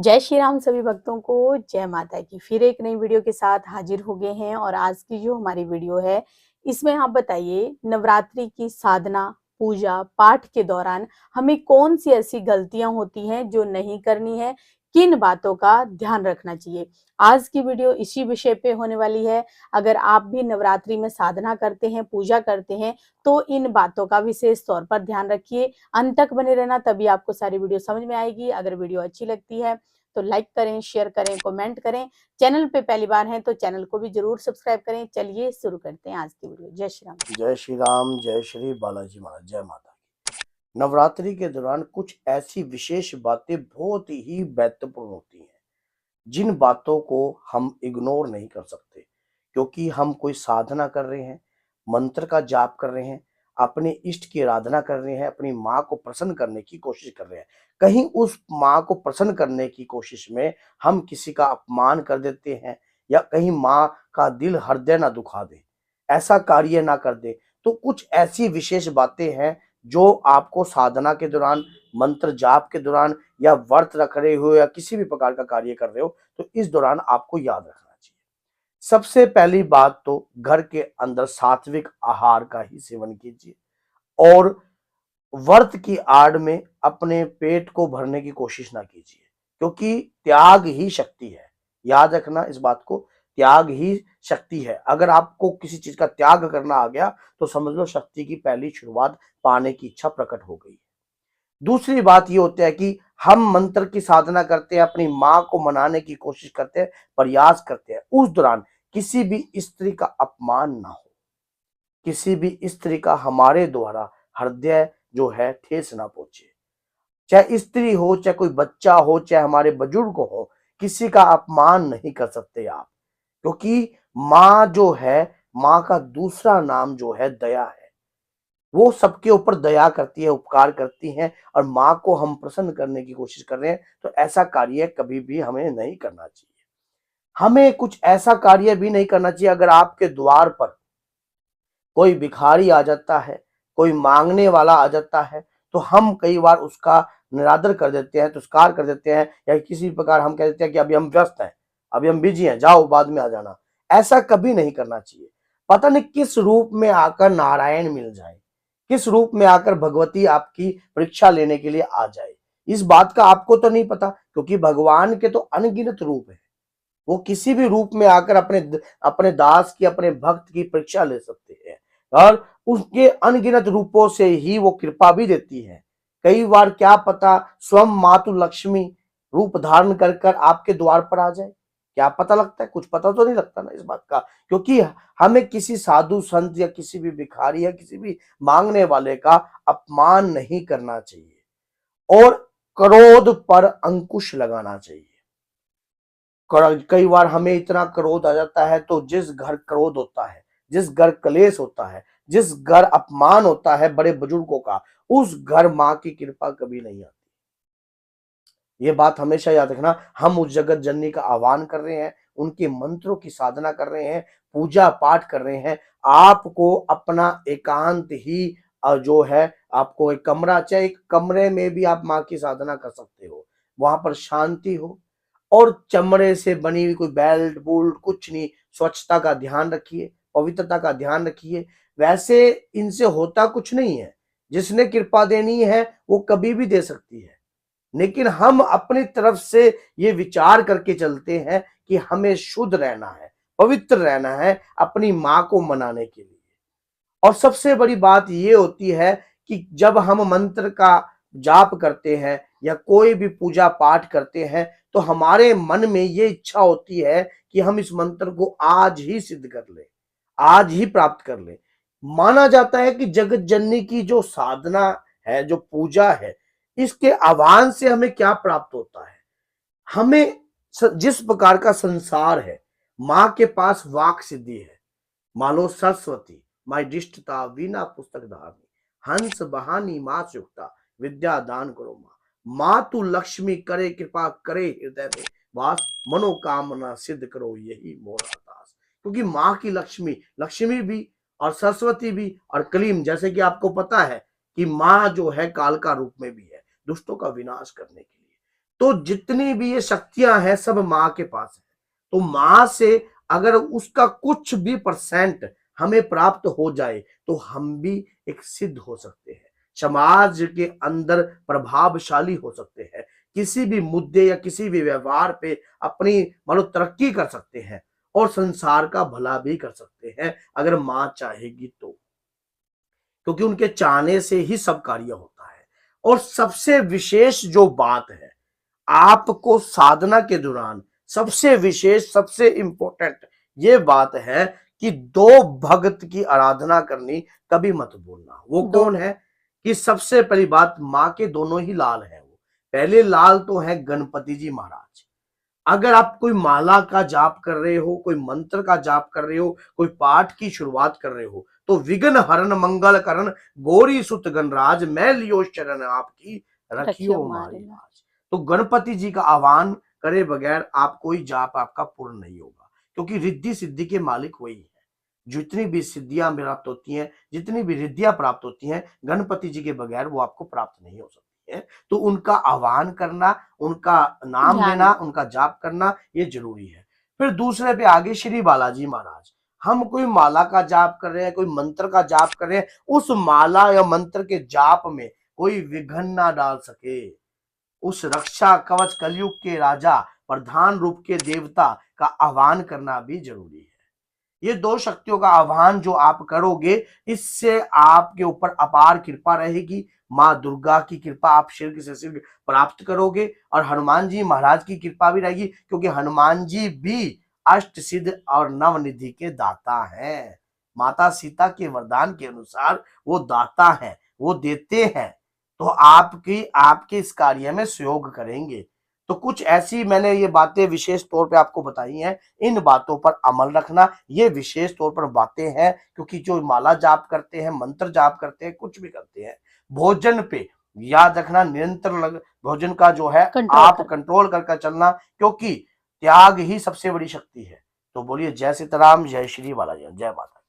जय श्री राम सभी भक्तों को, जय माता की। फिर एक नई वीडियो के साथ हाजिर हो गए हैं और आज की जो हमारी वीडियो है इसमें आप बताइए नवरात्रि की साधना, पूजा, पाठ के दौरान हमें कौन सी ऐसी गलतियां होती हैं जो नहीं करनी है, किन बातों का ध्यान रखना चाहिए। आज की वीडियो इसी विषय पे होने वाली है। अगर आप भी नवरात्रि में साधना करते हैं, पूजा करते हैं तो इन बातों का विशेष तौर पर ध्यान रखिए। अंत तक बने रहना, तभी आपको सारी वीडियो समझ में आएगी। अगर वीडियो अच्छी लगती है तो लाइक करें, शेयर करें, कमेंट करें। चैनल पे पहली बार हैं तो चैनल को भी जरूर सब्सक्राइब करें। चलिए शुरू करते हैं आज की वीडियो। जय श्री राम। जय श्री राम, जय श्री बालाजी महाराज, जय माता की। नवरात्रि के दौरान कुछ ऐसी विशेष बातें बहुत ही महत्वपूर्ण होती हैं जिन बातों को हम इग्नोर नहीं कर सकते, क्योंकि हम कोई साधना कर रहे हैं, मंत्र का जाप कर रहे हैं, अपने इष्ट की आराधना कर रहे हैं, अपनी माँ को प्रसन्न करने की कोशिश कर रहे हैं। कहीं उस माँ को प्रसन्न करने की कोशिश में हम किसी का अपमान कर देते हैं या कहीं माँ का दिल हृदय ना दुखा दे, ऐसा कार्य ना कर दे। तो कुछ ऐसी विशेष बातें हैं जो आपको साधना के दौरान, मंत्र जाप के दौरान या व्रत रख रहे हो या किसी भी प्रकार का कार्य कर रहे हो तो इस दौरान आपको याद रखना चाहिए। सबसे पहली बात तो घर के अंदर सात्विक आहार का ही सेवन कीजिए और व्रत की आड़ में अपने पेट को भरने की कोशिश ना कीजिए, क्योंकि त्याग ही शक्ति है। याद रखना इस बात को, त्याग ही शक्ति है। अगर आपको किसी चीज का त्याग करना आ गया तो समझ लो शक्ति की पहली शुरुआत पाने की इच्छा प्रकट हो गई। दूसरी बात ये होती है कि हम मंत्र की साधना करते हैं, अपनी माँ को मनाने की कोशिश करते हैं, प्रयास करते हैं, उस दौरान किसी भी स्त्री का अपमान ना हो, किसी भी स्त्री का हमारे द्वारा हृदय जो है ठेस ना पहुंचे। चाहे स्त्री हो, चाहे कोई बच्चा हो, चाहे हमारे बुजुर्ग हो, किसी का अपमान नहीं कर सकते आप, क्योंकि माँ जो है, माँ का दूसरा नाम जो है दया है। वो सबके ऊपर दया करती है, उपकार करती हैं और माँ को हम प्रसन्न करने की कोशिश कर रहे हैं तो ऐसा कार्य कभी भी हमें नहीं करना चाहिए। हमें कुछ ऐसा कार्य भी नहीं करना चाहिए अगर आपके द्वार पर कोई भिखारी आ जाता है, कोई मांगने वाला आ जाता है तो हम कई बार उसका निरादर कर देते हैं, तुस्कार कर देते हैं या किसी प्रकार हम कह देते हैं कि अभी हम व्यस्त हैं, अभी हम बिजी हैं, जाओ बाद में आ जाना। ऐसा कभी नहीं करना चाहिए। पता नहीं किस रूप में आकर नारायण मिल जाए, किस रूप में आकर भगवती आपकी परीक्षा लेने के लिए आ जाए, इस बात का आपको तो नहीं पता, क्योंकि भगवान के तो अनगिनत रूप है। वो किसी भी रूप में आकर अपने अपने दास की, अपने भक्त की परीक्षा ले सकते हैं और उसके अनगिनत रूपों से ही वो कृपा भी देती है। कई बार क्या पता स्वयं मातु लक्ष्मी रूप धारण कर कर आपके द्वार पर आ जाए, क्या पता लगता है? कुछ पता तो नहीं लगता ना इस बात का, क्योंकि हमें किसी साधु संत या किसी भी भिखारी या किसी भी मांगने वाले का अपमान नहीं करना चाहिए और क्रोध पर अंकुश लगाना चाहिए। कई बार हमें इतना क्रोध आ जाता है तो जिस घर क्रोध होता है, जिस घर कलेश होता है, जिस घर अपमान होता है बड़े बुजुर्गों का, उस घर माँ की कृपा कभी नहीं आती। ये बात हमेशा याद रखना। हम उस जगत जननी का आह्वान कर रहे हैं, उनके मंत्रों की साधना कर रहे हैं, पूजा पाठ कर रहे हैं। आपको अपना एकांत ही जो है, आपको एक कमरा, चाहे एक कमरे में भी आप माँ की साधना कर सकते हो, वहां पर शांति हो और चमड़े से बनी हुई कोई बेल्ट बुल्ट कुछ नहीं। स्वच्छता का ध्यान रखिए, पवित्रता का ध्यान रखिए। वैसे इनसे होता कुछ नहीं है, जिसने कृपा देनी है वो कभी भी दे सकती है, लेकिन हम अपनी तरफ से ये विचार करके चलते हैं कि हमें शुद्ध रहना है, पवित्र रहना है अपनी माँ को मनाने के लिए। और सबसे बड़ी बात ये होती है कि जब हम मंत्र का जाप करते हैं या कोई भी पूजा पाठ करते हैं तो हमारे मन में ये इच्छा होती है कि हम इस मंत्र को आज ही सिद्ध कर ले, आज ही प्राप्त कर ले। माना जाता है कि जगत जननी की जो साधना है, जो पूजा है, इसके आह्वान से हमें क्या प्राप्त होता है। हमें जिस प्रकार का संसार है, माँ के पास वाक सिद्धि है। मानो सरस्वती माई दृष्टता वीणा पुस्तक धारनी, हंस बहानी माँ युक्ता विद्या दान करो माँ। माँ तू लक्ष्मी करे कृपा करे हृदय में वास, मनोकामना सिद्ध करो यही मोरा दास। क्योंकि माँ की लक्ष्मी, लक्ष्मी भी और सरस्वती भी और कलीम, जैसे कि आपको पता है कि माँ जो है काल का रूप में भी है, दुष्टों का विनाश करने के लिए। तो जितनी भी ये शक्तियां हैं सब माँ के पास है। तो माँ से अगर उसका कुछ भी परसेंट हमें प्राप्त हो जाए तो हम भी एक सिद्ध हो सकते हैं, समाज के अंदर प्रभावशाली हो सकते हैं, किसी भी मुद्दे या किसी भी व्यवहार पे अपनी मानो तरक्की कर सकते हैं और संसार का भला भी कर सकते हैं अगर माँ चाहेगी तो, क्योंकि उनके चाहने से ही सब कार्य होता है। और सबसे विशेष जो बात है आपको साधना के दौरान सबसे विशेष सबसे इंपॉर्टेंट ये बात है कि दो भक्त की आराधना करनी कभी मत भूलना। वो दो कौन है कि सबसे पहली बात माँ के दोनों ही लाल हैं। वो पहले लाल तो है गणपति जी महाराज। अगर आप कोई माला का जाप कर रहे हो, कोई मंत्र का जाप कर रहे हो, कोई पाठ की शुरुआत कर रहे हो तो विघ्न हरण मंगल करण गौरी सुत गणराज मैं लियो शरण आपकी रखियो रखियो मारे मारी लाज। लाज। तो गणपति जी का आह्वान करे बगैर आप कोई जाप आपका पूर्ण नहीं होगा, क्योंकि रिद्धि सिद्धि के मालिक वही है। जितनी भी सिद्धियां प्राप्त होती हैं, जितनी भी रिद्धियां प्राप्त होती हैं, गणपति जी के बगैर वो आपको प्राप्त नहीं हो सकती है। तो उनका आह्वान करना, उनका नाम ध्यान लेना, रखना। उनका जाप करना ये जरूरी है। फिर दूसरे पे आगे श्री बालाजी महाराज। हम कोई माला का जाप कर रहे हैं, कोई मंत्र का जाप कर रहे हैं, उस माला या मंत्र के जाप में कोई विघ्न ना डाल सके। उस रक्षा कवच कलयुग के राजा प्रधान रूप के देवता का आह्वान करना भी जरूरी है। ये दो शक्तियों का आह्वान जो आप करोगे, इससे आपके ऊपर अपार कृपा रहेगी। माँ दुर्गा की कृपा आप शीघ्र से शीघ्र प्राप्त करोगे और हनुमान जी महाराज की कृपा भी रहेगी, क्योंकि हनुमान जी भी अष्ट सिद्ध और नवनिधि के दाता हैं। माता सीता के वरदान के अनुसार वो दाता है, वो देते हैं। तो आपकी आपके इस कार्य में सहयोग करेंगे। तो कुछ ऐसी मैंने ये बातें विशेष तौर पे आपको बताई हैं। इन बातों पर अमल रखना, ये विशेष तौर पर बातें हैं, क्योंकि जो माला जाप करते हैं, मंत्र जाप करते हैं, कुछ भी करते हैं, भोजन पे याद रखना निरंतर भोजन का जो है कंट्रोल आप कर। कंट्रोल करके चलना, क्योंकि त्याग ही सबसे बड़ी शक्ति है। तो बोलिए जय सीताराम, जय श्री बालाजी, जय माता।